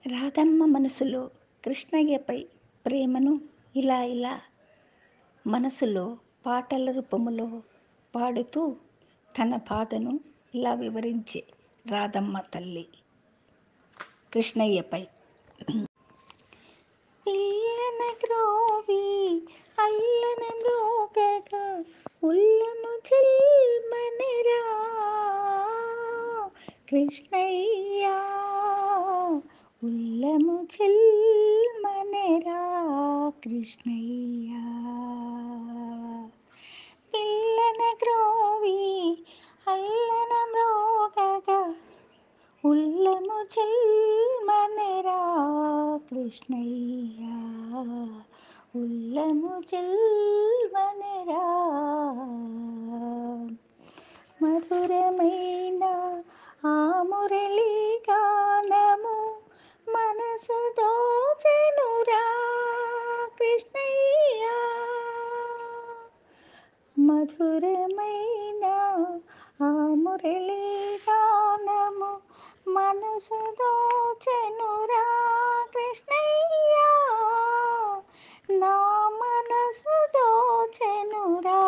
రాధమ్మ మనసులో కృష్ణయ్యపై ప్రేమను ఇలా ఇలా మనసులో పాటల రూపములో పాడుతూ తన బాధను ఇలా వివరించే రాధమ్మ తల్లి కృష్ణయ్యపై. పిల్లన గ్రోవి అల్లన మ్రోగగా ఉల్లము చిల్మనెరా కృష్ణయ్య ఉల్లము చిల్మనెరా కృష్ణయ్య పిల్లన గ్రోవి అల్లన మ్రోగగా ఉల్లము చిల్మనెరా కృష్ణయ్య ఉల్లము చిల్మనెరా మధురమైన ఆ మురళీ గానము మనసు దోచెనురా కృష్ణయ్య మధురమైన ఆ మురళీ గానము మనసు దోచెనురా కృష్ణయ్య నా మనసు దోచెనురా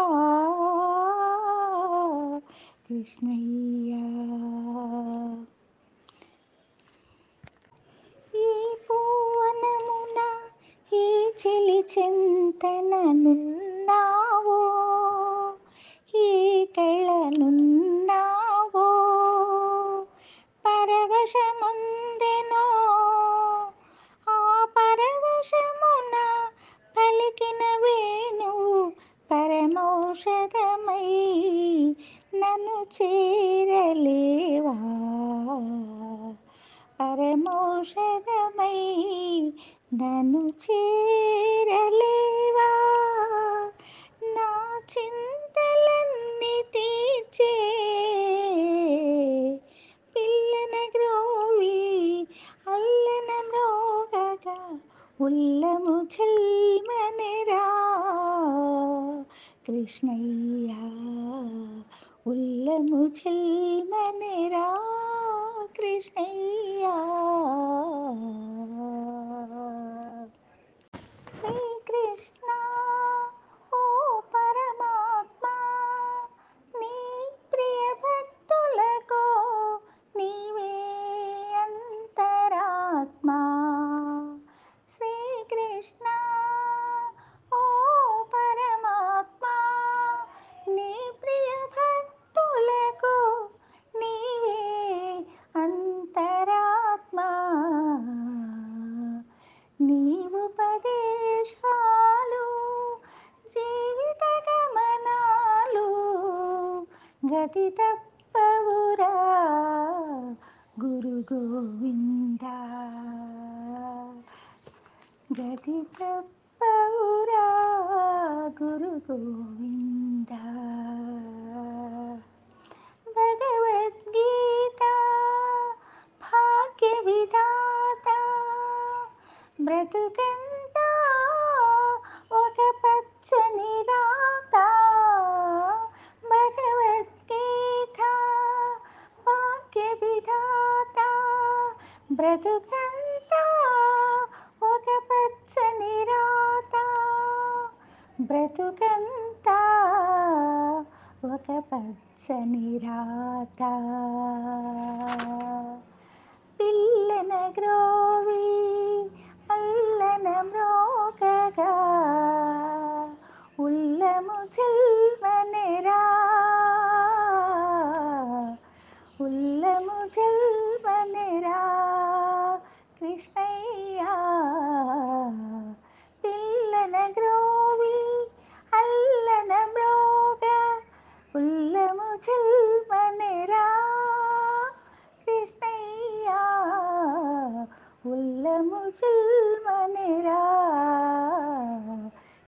కృష్ణయ్య ఈ పూవనమున ఈ చెలి చింతననున్నావో ఈ కళనున్నావో పరవశముందెనో ఆ పరవశమున పలికిన వేణువు పరమౌషధమై నన్ను చేరలేవా పరమౌషధమై నన్ను చేరలేవా నా చింతలన్నీ తీర్చే పిల్లన గ్రోవి అల్లన మ్రోగగా ఉల్లము చెల్మనెరా కృష్ణయ్య ఉల్లము చెల్మనెరా కృష్ణయ్య శ్రీకృష్ణ ఓ పరమాత్మ నీ ప్రియ భక్తులకు నీవే అంతరాత్మ శ్రీకృష్ణ ఓ పరమాత్మ నీ ప్రియ భక్తులకు నీవే అంతరాత్మ నీవుపదేశాలు జీవిత గమనాలు గతి తప్పవురా గురు గోవింద గతి తప్పవురా గురు గోవింద భగవద్గీత భాగ్య విధాత బ్రతుకంతా ఒక పచ్చని రాత భగవద్గీత భాగ్య విధాత బ్రతుకంతా ఒక పచ్చని రాత బ్రతుకంతా ఒక పచ్చని రాత పిల్లన గ్రోవి అల్లన మ్రోగగా ఉల్లము చెల్మనెరా ఉల్లము చెల్మనెరా కృష్ణయ్య పిల్లన గ్రోవి అల్లన మ్రోగ ఉల్లము చెల్మనెరా కృష్ణయ్య ఉల్లము చెల్మనెరా